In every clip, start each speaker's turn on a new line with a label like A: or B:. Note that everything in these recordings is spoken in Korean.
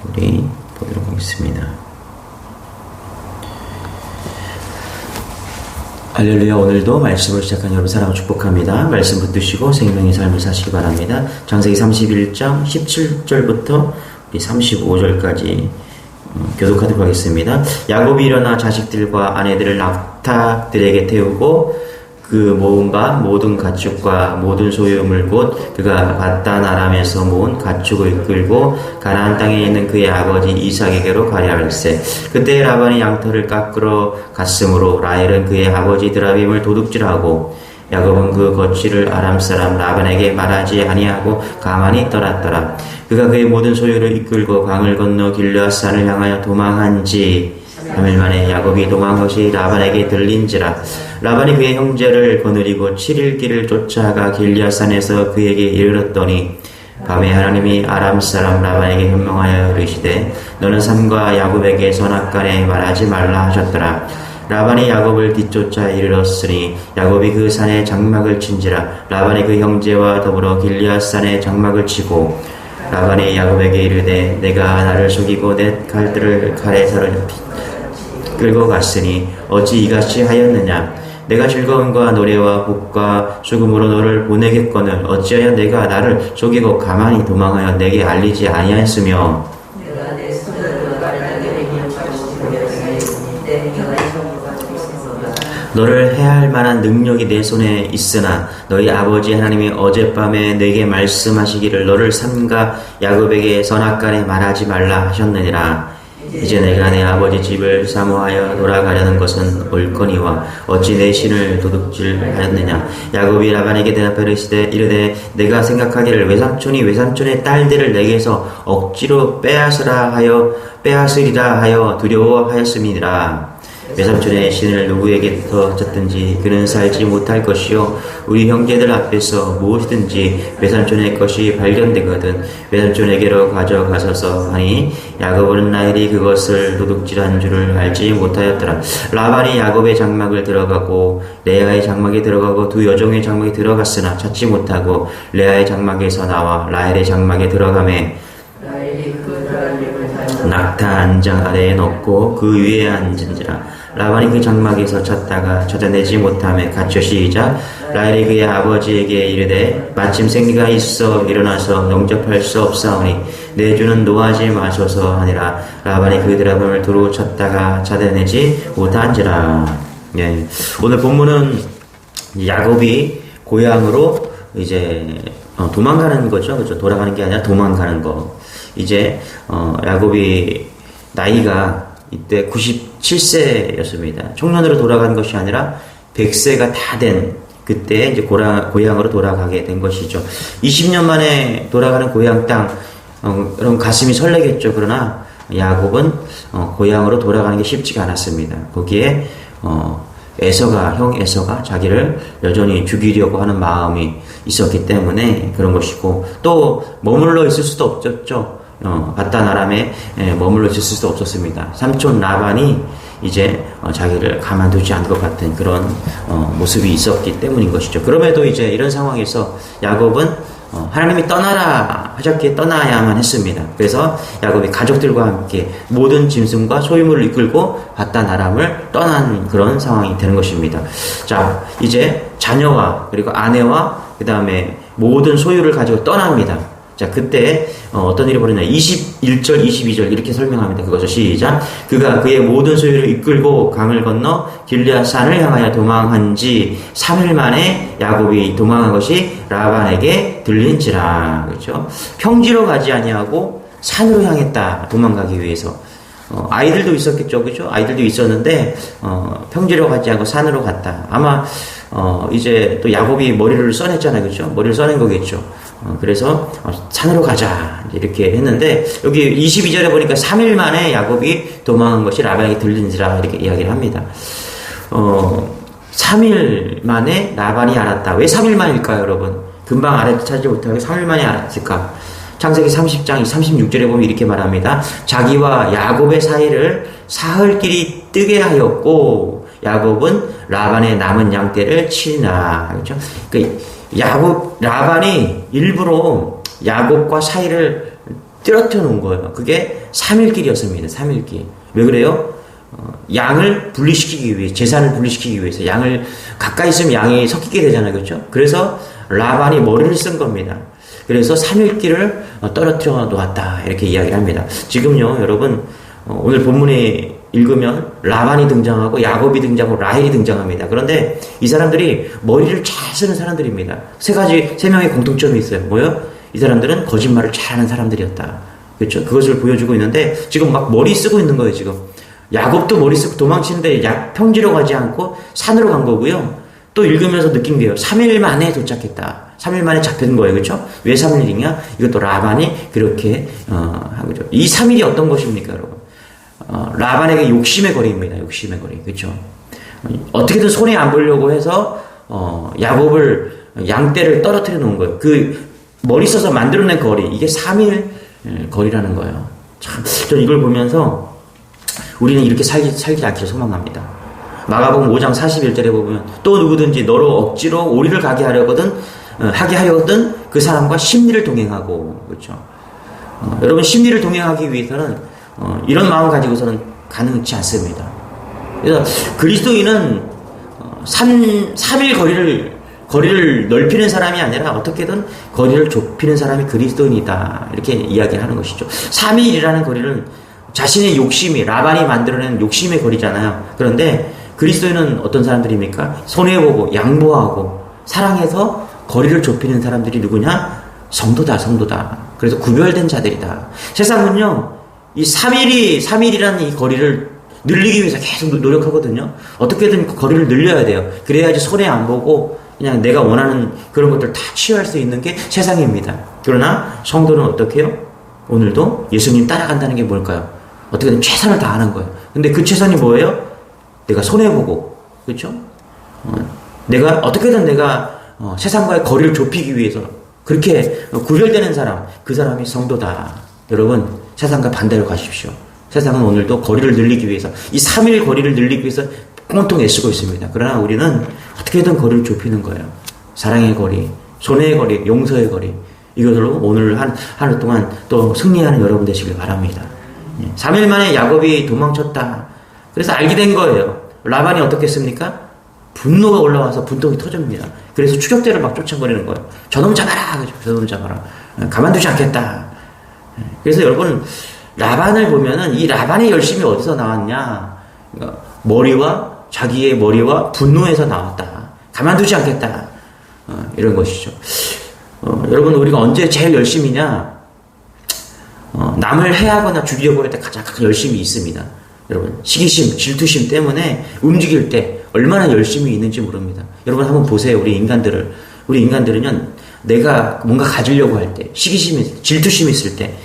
A: 우리 보도록 하겠습니다. 할렐루야. 오늘도 말씀을 시작한 여러분 사랑을 축복합니다. 말씀 붙드시고 생명의 삶을 사시기 바랍니다. 창세기 31장 17절부터 35절까지 교독하도록 하겠습니다. 야곱이 일어나 자식들과 아내들을 낙타들에게 태우고 그 모은바 모든 가축과 모든 소유물 곧 그가 바단 아람에서 모은 가축을 이끌고 가나안 땅에 있는 그의 아버지 이삭에게로 가려 할세. 그때 라반이 양털을 깎으러 갔으므로 라헬은 그의 아버지 드라빔을 도둑질하고 야곱은 그 거취를 아람 사람 라반에게 말하지 아니하고 가만히 떠났더라. 그가 그의 모든 소유를 이끌고 강을 건너 길르앗산을 향하여 도망한 지 3일 만에 야곱이 도망한 것이 라반에게 들린지라. 라반이 그의 형제를 거느리고 7일 길을 쫓아가 길르앗산에서 그에게 이르렀더니 밤에 하나님이 아람 사람 라반에게 현명하여 이르시되 너는 산과 야곱에게 선악간에 말하지 말라 하셨더라. 라반이 야곱을 뒤쫓아 이르렀으니 야곱이 그 산에 장막을 친지라. 라반이 그 형제와 더불어 길르앗산에 장막을 치고 라반이 야곱에게 이르되 내가 나를 속이고 내 갈들을 칼에서 끌고 갔으니 어찌 이같이 하였느냐. 내가 즐거움과 노래와 복과 수금으로 너를 보내겠거늘 어찌하여 내가 나를 속이고 가만히 도망하여 내게 알리지 아니하였으며
B: 내가 내 손으로 나를 내게
A: 너를 해할 만한 능력이 내 손에 있으나 너희 아버지 하나님이 어젯밤에 내게 말씀하시기를 너를 산과 야곱에게 선악간에 말하지 말라 하셨느니라. 이제 내가 내 아버지 집을 사모하여 돌아가려는 것은 옳거니와 어찌 내 신을 도둑질하였느냐. 야곱이 라반에게 대답하여 이르되 내가 생각하기를 외삼촌의 딸들을 내게서 억지로 빼앗으리라 하여 두려워하였음이니라. 외삼촌의 신을 누구에게 졌든지 그는 살지 못할 것이요 우리 형제들 앞에서 무엇이든지 외삼촌의 것이 발견되거든 외삼촌에게로 가져가소서 하니 야곱은 라헬이 그것을 도둑질한 줄을 알지 못하였더라. 라반이 야곱의 장막을 들어가고 레아의 장막에 들어가고 두 여종의 장막에 들어갔으나 찾지 못하고 레아의 장막에서 나와 라헬의 장막에 들어가매 낙타 안장 아래에 넣고 그 위에 앉은지라. 라반이 그 장막에서 찾다가 찾아내지 못하며 갇혀 시작. 라헬이 그의 아버지에게 이르되 마침 생리가 있어 일어나서 영접할 수 없사오니 내 주는 노하지 마소서 하니라. 라반이 그 드라빔을 두루 찾다가 찾아내지 못한지라. 예. 오늘 본문은 야곱이 고향으로 이제 도망가는 거죠. 그렇죠? 돌아가는 게 아니라 도망가는 거. 이제 야곱이 나이가 이때 97세였습니다. 청년으로 돌아간 것이 아니라 100세가 다 된 그때 이제 고향으로 돌아가게 된 것이죠. 20년 만에 돌아가는 고향 땅, 그럼 가슴이 설레겠죠. 그러나 야곱은 고향으로 돌아가는 게 쉽지가 않았습니다. 거기에 형 에서가 자기를 여전히 죽이려고 하는 마음이 있었기 때문에 그런 것이고, 또 머물러 있을 수도 없었죠. 바단 아람에 머물러 있을 수도 없었습니다. 삼촌 라반이 이제 자기를 가만두지 않을 것 같은 그런 모습이 있었기 때문인 것이죠. 그럼에도 이제 이런 상황에서 야곱은 하나님이 떠나라 하셨기에 떠나야만 했습니다. 그래서 야곱이 가족들과 함께 모든 짐승과 소유물을 이끌고 바단 아람을 떠난 그런 상황이 되는 것입니다. 자, 이제 자녀와 그리고 아내와 그 다음에 모든 소유를 가지고 떠납니다. 자, 그때 어떤 일이 벌어지냐. 21절, 22절 이렇게 설명합니다. 그것을 시작. 그가 그의 모든 소유를 이끌고 강을 건너 길르앗산을 향하여 도망한 지 3일 만에 야곱이 도망한 것이 라반에게 들린지라. 그렇죠? 평지로 가지 아니하고 산으로 향했다. 도망가기 위해서. 아이들도 있었겠죠. 그죠? 아이들도 있었는데 평지로 가지 않고 산으로 갔다. 아마 이제 또 야곱이 머리를 써냈잖아요. 그죠? 머리를 써낸 거겠죠. 그래서 산으로 가자 이렇게 했는데, 여기 22절에 보니까 3일 만에 야곱이 도망한 것이 라반에게 들린지라 이렇게 이야기를 합니다. 3일 만에 라반이 알았다. 왜 3일 만일까요, 여러분? 금방 알아차지 못하고 3일 만에 알았을까? 창세기 30장 36절에 보면 이렇게 말합니다. 자기와 야곱의 사이를 사흘길이 뜨게 하였고 야곱은 라반의 남은 양떼를 치나. 그렇죠? 라반이 일부러 야곱과 사이를 떨어뜨려 놓은 거예요. 그게 3일길이었습니다. 3일길. 왜 그래요? 양을 분리시키기 위해, 재산을 분리시키기 위해서. 양을 가까이 있으면 양이 섞이게 되잖아요. 그렇죠? 그래서 라반이 머리를 쓴 겁니다. 그래서 3일길을 떨어뜨려 놓았다. 이렇게 이야기를 합니다. 지금요, 여러분, 오늘 본문에 읽으면 라반이 등장하고 야곱이 등장하고 라헬이 등장합니다. 그런데 이 사람들이 머리를 잘 쓰는 사람들입니다. 세 명의 공통점이 있어요. 뭐요? 이 사람들은 거짓말을 잘하는 사람들이었다. 그렇죠? 그것을 보여주고 있는데 지금 막 머리 쓰고 있는 거예요. 지금 야곱도 머리 쓰고 도망치는데 평지로 가지 않고 산으로 간 거고요. 또 읽으면서 느낀 게요. 3일 만에 도착했다. 3일 만에 잡힌 거예요. 그렇죠? 왜 3일이냐? 이것도 라반이 그렇게 한 거죠. 이 3일이 어떤 것입니까, 여러분? 라반에게 욕심의 거리입니다. 욕심의 거리. 그렇죠? 어떻게든 손해 안 보려고 해서 야곱을 양떼를 떨어뜨려 놓은 거예요. 그 머리 써서 만들어낸 거리, 이게 3일 거리라는 거예요. 참, 전 이걸 보면서 우리는 이렇게 살지 않기를 소망합니다. 마가복음 5장 41절에 보면 또 누구든지 너로 억지로 오리를 하게 하려거든 그 사람과 심리를 동행하고. 그렇죠? 여러분, 심리를 동행하기 위해서는 이런 마음을 가지고서는 가능치 않습니다. 그래서 그리스도인은 3일 거리를 넓히는 사람이 아니라 어떻게든 거리를 좁히는 사람이 그리스도인이다. 이렇게 이야기하는 것이죠. 3일이라는 거리는 자신의 욕심이, 라반이 만들어낸 욕심의 거리잖아요. 그런데 그리스도인은 어떤 사람들입니까? 손해보고 양보하고 사랑해서 거리를 좁히는 사람들이 누구냐? 성도다. 그래서 구별된 자들이다. 세상은요, 이 3일이라는 이 거리를 늘리기 위해서 계속 노력하거든요. 어떻게든 그 거리를 늘려야 돼요. 그래야지 손해 안 보고 그냥 내가 원하는 그런 것들 다 취할 수 있는 게 세상입니다. 그러나 성도는 어떻게 해요? 오늘도 예수님 따라간다는 게 뭘까요? 어떻게든 최선을 다하는 거예요. 근데 그 최선이 뭐예요? 내가 손해보고, 그렇죠? 어떻게든 세상과의 거리를 좁히기 위해서 그렇게 구별되는 사람, 그 사람이 성도다. 여러분, 세상과 반대로 가십시오. 세상은 오늘도 거리를 늘리기 위해서, 이 3일 거리를 늘리기 위해서 꽁통 애쓰고 있습니다. 그러나 우리는 어떻게든 거리를 좁히는 거예요. 사랑의 거리, 손해의 거리, 용서의 거리. 이것으로 오늘 하루 동안 또 승리하는 여러분 되시길 바랍니다. 3일 만에 야곱이 도망쳤다. 그래서 알게 된 거예요. 라반이 어떻게 했습니까? 분노가 올라와서 분통이 터집니다. 그래서 추격대를 막 쫓아버리는 거예요. 저놈 잡아라! 저놈 잡아라. 가만두지 않겠다. 그래서 여러분, 라반을 보면은 이 라반의 열심이 어디서 나왔냐? 자기의 머리와 분노에서 나왔다. 가만두지 않겠다. 이런 것이죠. 여러분, 우리가 언제 제일 열심히냐? 남을 해하거나 죽이려고 할 때 가장 열심히 있습니다. 여러분, 시기심, 질투심 때문에 움직일 때 얼마나 열심히 있는지 모릅니다. 여러분, 한번 보세요. 우리 인간들은요, 내가 뭔가 가지려고 할 때, 시기심이, 질투심이 있을 때,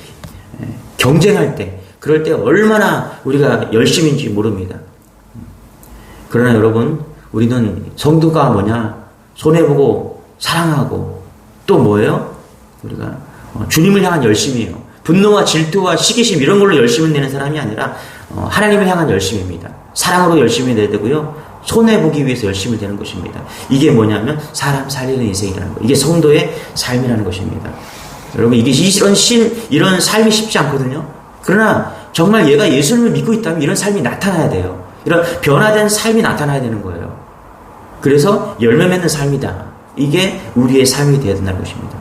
A: 경쟁할 때, 그럴 때 얼마나 우리가 열심인지 모릅니다. 그러나 여러분, 우리는 성도가 뭐냐? 손해보고, 사랑하고, 또 뭐예요? 우리가 주님을 향한 열심이에요. 분노와 질투와 시기심 이런 걸로 열심을 내는 사람이 아니라 하나님을 향한 열심입니다. 사랑으로 열심히 내야 되고요. 손해보기 위해서 열심히 되는 것입니다. 이게 뭐냐면 사람 살리는 인생이라는 거. 이게 성도의 삶이라는 것입니다. 여러분, 이런 삶이 쉽지 않거든요. 그러나 정말 얘가 예수님을 믿고 있다면 이런 삶이 나타나야 돼요. 이런 변화된 삶이 나타나야 되는 거예요. 그래서 열매 맺는 삶이다. 이게 우리의 삶이 되어야 된다는 것입니다.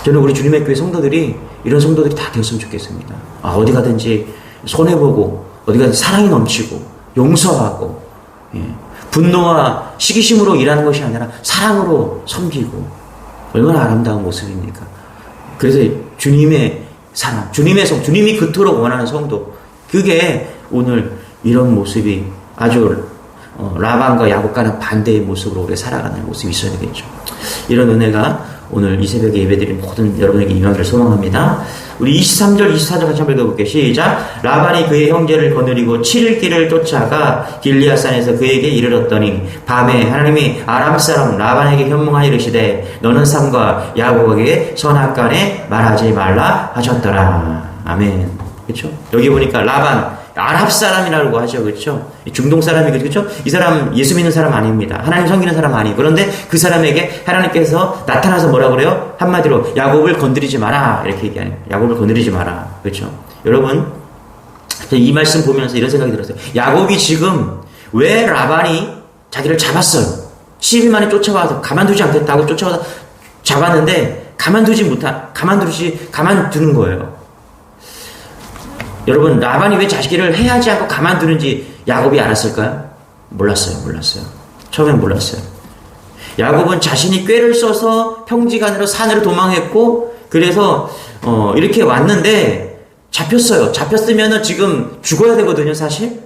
A: 저는 우리 주님의 교회 성도들이 이런 성도들이 다 되었으면 좋겠습니다. 어디 가든지 손해보고 어디 가든지 사랑이 넘치고 용서하고 분노와 시기심으로 일하는 것이 아니라 사랑으로 섬기고 얼마나 아름다운 모습입니까? 그래서 주님의 사랑, 주님이 그토록 원하는 성도, 그게 오늘 이런 모습이 아주 라반과 야곱과는 반대의 모습으로 우리가 살아가는 모습이 있어야 되겠죠. 이런 은혜가 오늘 이 새벽에 예배드린 모든 여러분에게 임하기를 소망합니다. 우리 23절, 24절 같이 한번 읽어볼게요. 시작. 라반이 그의 형제를 거느리고 7일 길을 쫓아가 길리앗산에서 그에게 이르렀더니 밤에 하나님이 아람 사람 라반에게 현몽하여 이르시되 너는 삼과 야곱에게 선악간에 말하지 말라 하셨더라. 아멘. 그렇죠? 여기 보니까 라반, 아랍 사람이라고 하죠. 그렇죠? 중동 사람이 그렇죠? 이 사람 예수 믿는 사람 아닙니다. 하나님 섬기는 사람 아니에요. 그런데 그 사람에게 하나님께서 나타나서 뭐라 그래요? 한마디로 야곱을 건드리지 마라. 이렇게 얘기하는 거예요. 야곱을 건드리지 마라. 그렇죠? 여러분, 이 말씀 보면서 이런 생각이 들었어요. 야곱이 지금 왜 라반이 자기를 잡았어요? 10일 만에 쫓아와서 가만두지 않겠다고 쫓아와서 잡았는데 가만두는 거예요. 여러분, 라반이 왜 자기를 해하지 않고 가만두는지 야곱이 알았을까요? 몰랐어요. 처음엔 몰랐어요. 야곱은 자신이 꾀를 써서 평지간으로 산으로 도망했고, 그래서 이렇게 왔는데 잡혔어요. 잡혔으면은 지금 죽어야 되거든요, 사실.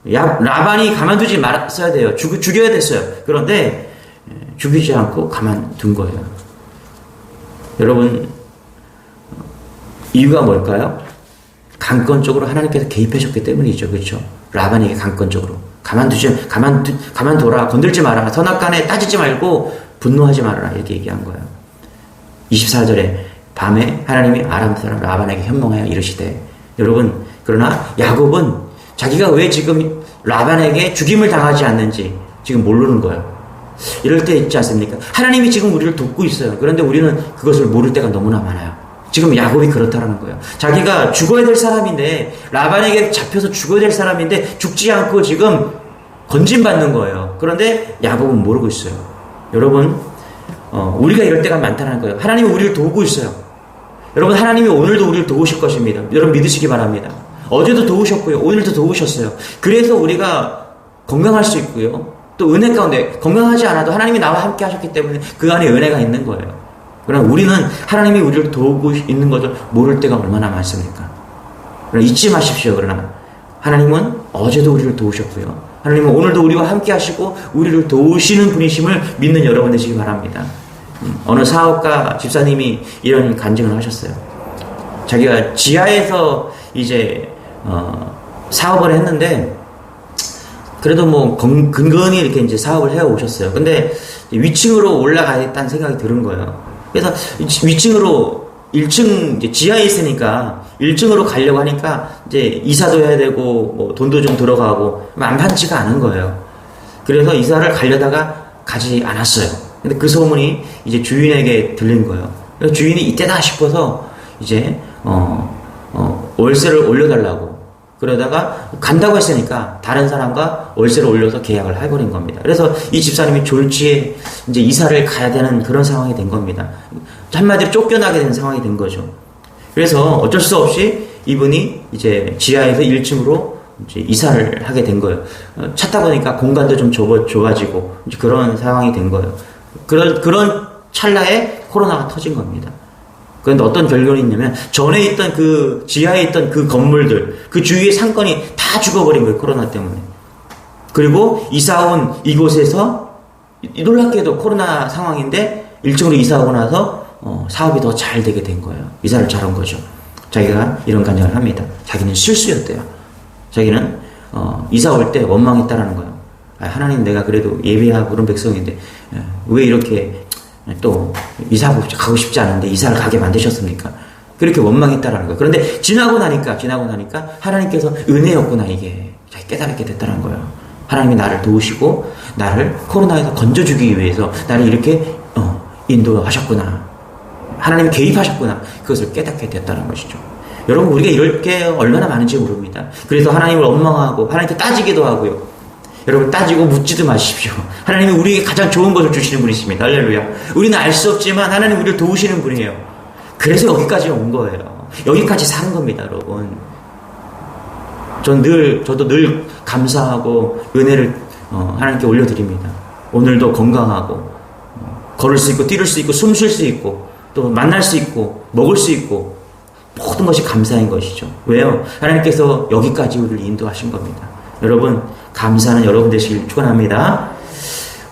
A: 라반이 가만두지 말았어야 돼요. 죽여야 됐어요. 그런데 죽이지 않고 가만둔 거예요. 여러분, 이유가 뭘까요? 강권적으로 하나님께서 개입하셨기 때문이죠. 그렇죠? 라반에게 강권적으로 가만둬라, 건들지 마라, 선악간에 따지지 말고 분노하지 말아라, 이렇게 얘기한 거예요. 24절에 밤에 하나님이 아람 사람 라반에게 현몽하여 이르시되, 여러분, 그러나 야곱은 자기가 왜 지금 라반에게 죽임을 당하지 않는지 지금 모르는 거예요. 이럴 때 있지 않습니까? 하나님이 지금 우리를 돕고 있어요. 그런데 우리는 그것을 모를 때가 너무나 많아요. 지금 야곱이 그렇다는 거예요. 자기가 죽어야 될 사람인데, 라반에게 잡혀서 죽어야 될 사람인데 죽지 않고 지금 건진받는 거예요. 그런데 야곱은 모르고 있어요. 여러분, 우리가 이럴 때가 많다는 거예요. 하나님이 우리를 도우고 있어요. 여러분, 하나님이 오늘도 우리를 도우실 것입니다. 여러분 믿으시기 바랍니다. 어제도 도우셨고요. 오늘도 도우셨어요. 그래서 우리가 건강할 수 있고요. 또 은혜 가운데 건강하지 않아도 하나님이 나와 함께 하셨기 때문에 그 안에 은혜가 있는 거예요. 그러나 우리는 하나님이 우리를 도우고 있는 것을 모를 때가 얼마나 많습니까? 그러나 잊지 마십시오. 그러나 하나님은 어제도 우리를 도우셨고요. 하나님은 오늘도 우리와 함께 하시고 우리를 도우시는 분이심을 믿는 여러분 되시기 바랍니다. 어느 사업가 집사님이 이런 간증을 하셨어요. 자기가 지하에서 이제 사업을 했는데, 그래도 뭐 근근히 이렇게 이제 사업을 해 오셨어요. 근데 위층으로 올라가겠다는 생각이 드는 거예요. 그래서 위층으로 1층 이제 지하에 있으니까 1층으로 가려고 하니까 이제 이사도 해야 되고 뭐 돈도 좀 들어가고 만만치가 않은 거예요. 그래서 이사를 가려다가 가지 않았어요. 근데 그 소문이 이제 주인에게 들린 거예요. 그래서 주인이 이때다 싶어서 이제 월세를 올려달라고, 그러다가 간다고 했으니까 다른 사람과 월세를 올려서 계약을 해버린 겁니다. 그래서 이 집사님이 졸지에 이제 이사를 가야 되는 그런 상황이 된 겁니다. 한마디로 쫓겨나게 된 상황이 된 거죠. 그래서 어쩔 수 없이 이분이 이제 지하에서 1층으로 이제 이사를 하게 된 거예요. 찾다 보니까 공간도 좀 좁아지고 이제 그런 상황이 된 거예요. 그런 찰나에 코로나가 터진 겁니다. 그런데 어떤 결론이 있냐면, 전에 있던 그 지하에 있던 그 건물들, 그 주위의 상권이 다 죽어버린 거예요. 코로나 때문에. 그리고 이사온 이곳에서 놀랍게도 코로나 상황인데 1층으로 이사하고 나서 사업이 더 잘 되게 된 거예요. 이사를 잘한 거죠. 자기가 이런 간증을 합니다. 자기는 실수였대요. 자기는 이사 올 때 원망했다라는 거예요. 하나님, 내가 그래도 예비하고 그런 백성인데 왜 이렇게 또 이사하고 가고 싶지 않은데 이사를 가게 만드셨습니까? 그렇게 원망했다라는 거예요. 그런데 지나고 나니까 하나님께서 은혜였구나, 이게 자기 깨달게 됐다는 거예요. 하나님이 나를 도우시고 나를 코로나에서 건져주기 위해서 나를 이렇게 인도하셨구나, 하나님이 개입하셨구나, 그것을 깨닫게 됐다는 것이죠. 여러분, 우리가 이럴 게 얼마나 많은지 모릅니다. 그래서 하나님을 원망하고 하나님께 따지기도 하고요. 여러분, 따지고 묻지도 마십시오. 하나님이 우리에게 가장 좋은 것을 주시는 분이십니다. 할렐루야. 우리는 알 수 없지만 하나님 우리를 도우시는 분이에요. 그래서 여기까지 온 거예요. 여기까지 사는 겁니다, 여러분. 저도 늘 감사하고 은혜를 하나님께 올려드립니다. 오늘도 건강하고 걸을 수 있고 뛰를 수 있고 숨 쉴 수 있고 또 만날 수 있고 먹을 수 있고 모든 것이 감사인 것이죠. 왜요? 하나님께서 여기까지 우리를 인도하신 겁니다. 여러분, 감사는 여러분 되시길 축원합니다.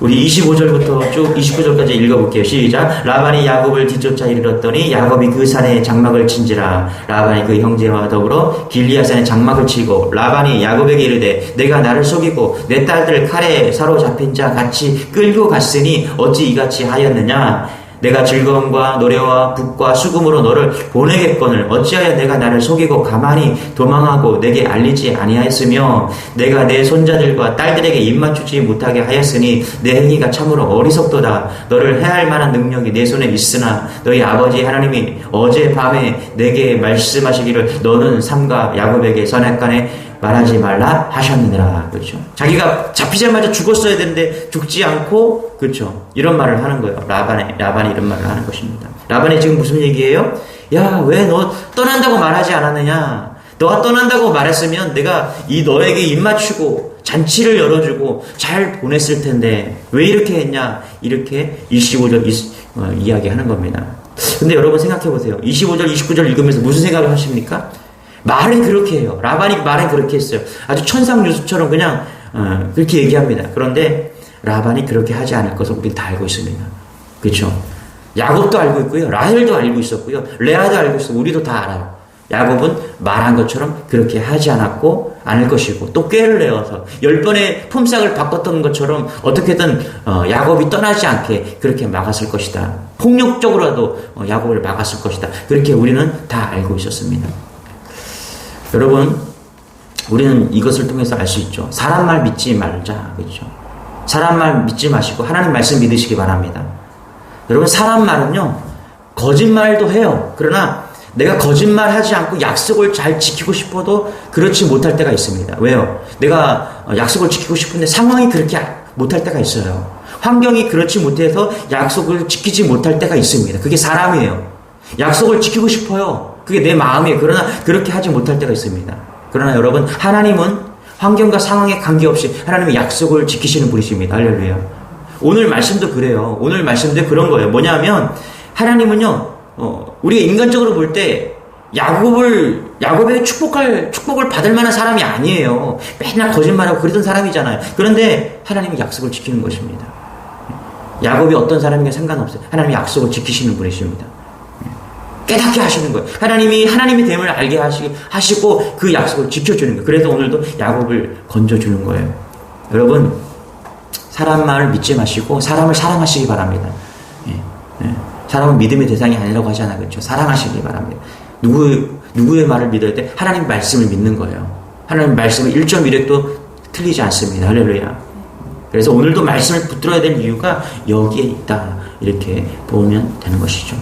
A: 우리 25절부터 쭉 29절까지 읽어볼게요. 시작. 라반이 야곱을 뒤쫓아 이르렀더니 야곱이 그 산에 장막을 친지라. 라반이 그 형제와 더불어 길리앗산에 장막을 치고 라반이 야곱에게 이르되 내가 나를 속이고 내 딸들 칼에 사로잡힌 자 같이 끌고 갔으니 어찌 이같이 하였느냐. 내가 즐거움과 노래와 북과 수금으로 너를 보내겠거늘 어찌하여 내가 나를 속이고 가만히 도망하고 내게 알리지 아니하였으며 내가 내 손자들과 딸들에게 입맞추지 못하게 하였으니 내 행위가 참으로 어리석도다. 너를 해할 만한 능력이 내 손에 있으나 너희 아버지 하나님이 어제 밤에 내게 말씀하시기를 너는 삼가 야곱에게 선악간에 말하지 말라 하셨느니라. 그렇죠. 자기가 잡히자마자 죽었어야 되는데 죽지 않고, 그렇죠. 이런 말을 하는 거예요. 라반이 이런 말을 하는 것입니다. 라반이 지금 무슨 얘기예요? 야, 왜 너 떠난다고 말하지 않았느냐? 너가 떠난다고 말했으면 내가 너에게 입맞추고 잔치를 열어주고 잘 보냈을 텐데 왜 이렇게 했냐? 이렇게 25절 이야기하는 겁니다. 근데 여러분 생각해 보세요. 25절, 29절 읽으면서 무슨 생각을 하십니까? 말은 그렇게 해요. 라반이 말은 그렇게 했어요. 아주 천상유수처럼 그냥 그렇게 얘기합니다. 그런데 라반이 그렇게 하지 않을 것을 우리는 다 알고 있습니다. 그렇죠? 야곱도 알고 있고요. 라헬도 알고 있었고요. 레아도 알고 있었고 우리도 다 알아요. 야곱은 말한 것처럼 그렇게 하지 않을 것이고 또 꾀를 내어서 10번의 품삯을 바꿨던 것처럼 어떻게든 야곱이 떠나지 않게 그렇게 막았을 것이다. 폭력적으로라도 야곱을 막았을 것이다. 그렇게 우리는 다 알고 있었습니다. 여러분, 우리는 이것을 통해서 알 수 있죠. 사람 말 믿지 말자. 그렇죠? 사람 말 믿지 마시고 하나님 말씀 믿으시기 바랍니다. 여러분, 사람 말은요, 거짓말도 해요. 그러나 내가 거짓말하지 않고 약속을 잘 지키고 싶어도 그렇지 못할 때가 있습니다. 왜요? 내가 약속을 지키고 싶은데 상황이 그렇게 못할 때가 있어요. 환경이 그렇지 못해서 약속을 지키지 못할 때가 있습니다. 그게 사람이에요. 약속을 지키고 싶어요. 그게 내 마음이에요. 그러나 그렇게 하지 못할 때가 있습니다. 그러나 여러분, 하나님은 환경과 상황에 관계없이 하나님의 약속을 지키시는 분이십니다. 할렐루야. 오늘 말씀도 그래요. 오늘 말씀도 그런 거예요. 뭐냐면 하나님은요, 우리가 인간적으로 볼 때 야곱의 축복을 받을 만한 사람이 아니에요. 맨날 거짓말하고 그러던 사람이잖아요. 그런데 하나님이 약속을 지키는 것입니다. 야곱이 어떤 사람인가 상관없어요. 하나님이 약속을 지키시는 분이십니다. 깨닫게 하시는 거예요. 하나님이 하나님의 됨을 알게 하시고 그 약속을 지켜주는 거예요. 그래서 오늘도 야곱을 건져주는 거예요. 여러분, 사람 말을 믿지 마시고 사람을 사랑하시기 바랍니다. 사람은 믿음의 대상이 아니라고 하잖아요. 그렇죠? 사랑하시기 바랍니다. 누구의 말을 믿어야 돼? 하나님 말씀을 믿는 거예요. 하나님 말씀은 1.1획도 틀리지 않습니다. 할렐루야. 그래서 오늘도 말씀을 붙들어야 될 이유가 여기에 있다. 이렇게 보면 되는 것이죠.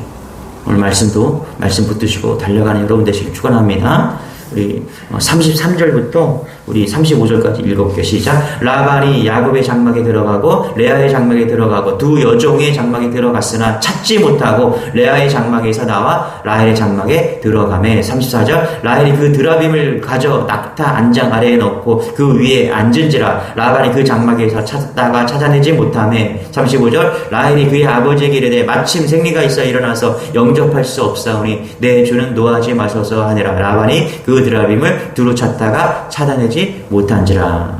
A: 오늘 말씀도 말씀 붙드시고 달려가는 여러분 되시길 축원합니다. 우리 33절부터 우리 35절까지 읽어볼게요. 시작. 라반이 야곱의 장막에 들어가고 레아의 장막에 들어가고 두 여종의 장막에 들어갔으나 찾지 못하고 레아의 장막에서 나와 라헬의 장막에 들어가매. 34절. 라헬이 그 드라빔을 가져 낙타 안장 아래에 넣고 그 위에 앉은지라 라반이 그 장막에서 찾다가 찾아내지 못하매. 35절. 라헬이 그의 아버지에게 이르되 마침 생리가 있어 일어나서 영접할 수 없사오니 내 주는 노하지 마소서 하니라. 라반이 그 드라빔을 두루 찾다가 찾아내지 못한지라.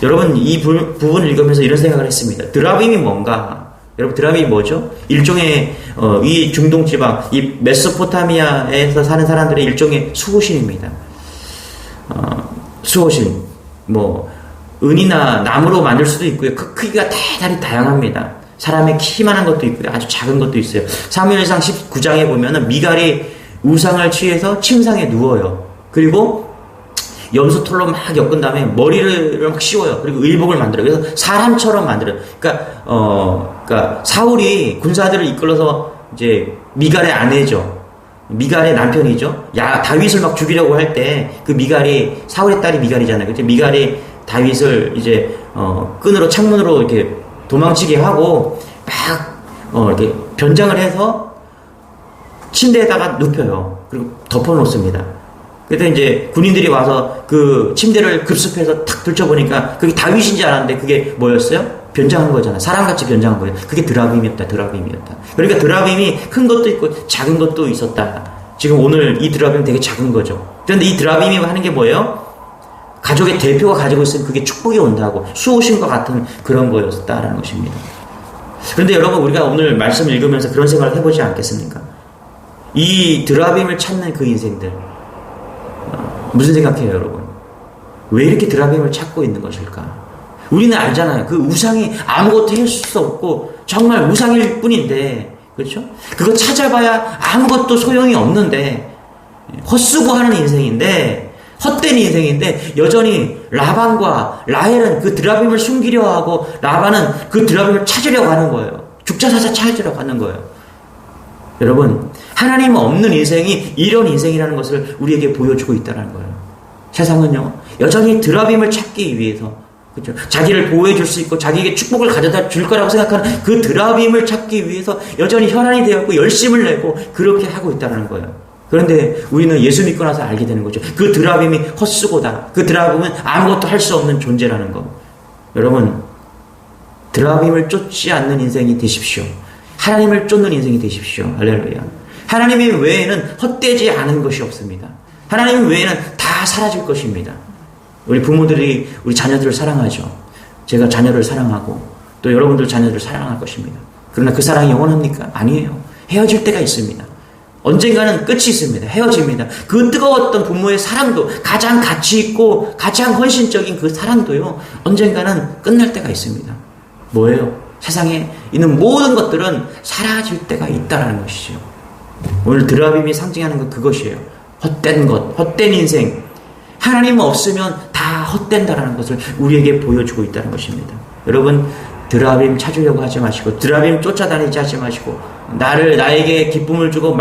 A: 여러분, 이 부분을 읽으면서 이런 생각을 했습니다. 드라빔이 뭔가? 여러분, 드라빔이 뭐죠? 일종의 이 중동 지방, 이 메소포타미아에서 사는 사람들의 일종의 수호신입니다. 수호신, 은이나 나무로 만들 수도 있고요. 그 크기가 대단히 다양합니다. 사람의 키만한 것도 있고요, 아주 작은 것도 있어요. 사무엘상 19장에 보면은 미갈이 우상을 취해서 침상에 누워요. 그리고 염소털로 막 엮은 다음에 머리를 막 씌워요. 그리고 의복을 만들어요. 그래서 사람처럼 만들어요. 그러니까 사울이 군사들을 이끌어서 이제 미갈의 아내죠. 미갈의 남편이죠. 다윗을 막 죽이려고 할 때 그 미갈이 사울의 딸이 미갈이잖아요. 그때 미갈이 다윗을 이제 끈으로 창문으로 이렇게 도망치게 하고 막 이렇게 변장을 해서 침대에다가 눕혀요. 그리고 덮어놓습니다. 그래서 이제 군인들이 와서 그 침대를 급습해서 탁 들춰보니까 그게 다윗인 줄 알았는데 그게 뭐였어요? 변장한 거잖아. 사람같이 변장한 거예요. 그게 드라빔이었다. 그러니까 드라빔이 큰 것도 있고 작은 것도 있었다. 지금 오늘 이 드라빔은 되게 작은 거죠. 그런데 이 드라빔이 하는 게 뭐예요? 가족의 대표가 가지고 있으면 그게 축복이 온다고 수호신과 같은 그런 거였다라는 것입니다. 그런데 여러분, 우리가 오늘 말씀을 읽으면서 그런 생각을 해보지 않겠습니까? 이 드라빔을 찾는 그 인생들, 무슨 생각해요, 여러분? 왜 이렇게 드라빔을 찾고 있는 것일까? 우리는 알잖아요. 그 우상이 아무것도 해줄 수 없고 정말 우상일 뿐인데, 그렇죠? 그거 찾아봐야 아무것도 소용이 없는데, 헛수고하는 인생인데, 헛된 인생인데, 여전히 라반과 라헬은 그 드라빔을 숨기려 하고 라반은 그 드라빔을 찾으려고 하는 거예요. 죽자사자 찾으려고 하는 거예요. 여러분, 하나님 없는 인생이 이런 인생이라는 것을 우리에게 보여주고 있다는 거예요. 세상은요, 여전히 드라빔을 찾기 위해서, 그렇죠? 자기를 보호해 줄 수 있고 자기에게 축복을 가져다 줄 거라고 생각하는 그 드라빔을 찾기 위해서 여전히 혈안이 되었고 열심을 내고 그렇게 하고 있다는 거예요. 그런데 우리는 예수 믿고 나서 알게 되는 거죠. 그 드라빔이 헛수고다. 그 드라빔은 아무것도 할 수 없는 존재라는 거. 여러분, 드라빔을 쫓지 않는 인생이 되십시오. 하나님을 쫓는 인생이 되십시오. 할렐루야. 하나님 외에는 헛되지 않은 것이 없습니다. 하나님 외에는 다 사라질 것입니다. 우리 부모들이 우리 자녀들을 사랑하죠. 제가 자녀를 사랑하고 또 여러분들 자녀들을 사랑할 것입니다. 그러나 그 사랑이 영원합니까? 아니에요. 헤어질 때가 있습니다. 언젠가는 끝이 있습니다. 헤어집니다. 그 뜨거웠던 부모의 사랑도, 가장 가치 있고 가장 헌신적인 그 사랑도요, 언젠가는 끝날 때가 있습니다. 뭐예요? 세상에 있는 모든 것들은 사라질 때가 있다는 것이죠. 오늘 드라빔이 상징하는 건 그것이에요. 헛된 것, 헛된 인생. 하나님 없으면 다 헛된다라는 것을 우리에게 보여주고 있다는 것입니다. 여러분, 드라빔 찾으려고 하지 마시고, 드라빔 쫓아다니지 하지 마시고, 나에게 기쁨을 주고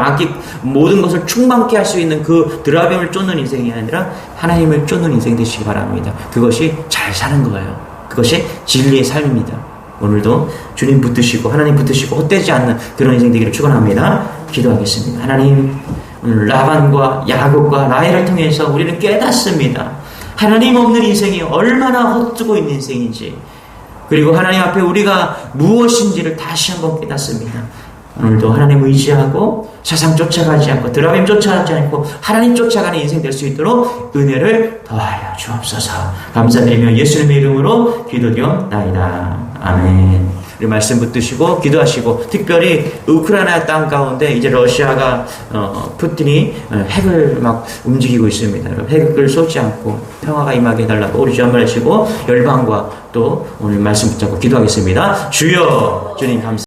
A: 모든 것을 충만케 할 수 있는 그 드라빔을 쫓는 인생이 아니라 하나님을 쫓는 인생 되시기 바랍니다. 그것이 잘 사는 거예요. 그것이 진리의 삶입니다. 오늘도 주님 붙드시고 하나님 붙드시고 헛되지 않는 그런 인생 되기를 축원합니다. 기도하겠습니다. 하나님, 오늘 라반과 야곱과 라헬을 통해서 우리는 깨닫습니다. 하나님 없는 인생이 얼마나 헛두고 있는 인생인지, 그리고 하나님 앞에 우리가 무엇인지를 다시 한번 깨닫습니다. 오늘도 하나님 의지하고 세상 쫓아가지 않고 드라빔 쫓아가지 않고 하나님 쫓아가는 인생 될 수 있도록 은혜를 더하여 주옵소서. 감사드리며 예수님의 이름으로 기도드렸나이다. 아멘. 우리 말씀 붙드시고 기도하시고, 특별히 우크라이나 땅 가운데 이제 러시아가 푸틴이 핵을 막 움직이고 있습니다. 핵을 쏟지 않고 평화가 임하게 해달라고 우리 주 한번 하시고 열방과 또 오늘 말씀 붙잡고 기도하겠습니다. 주여, 주님 감사합니다.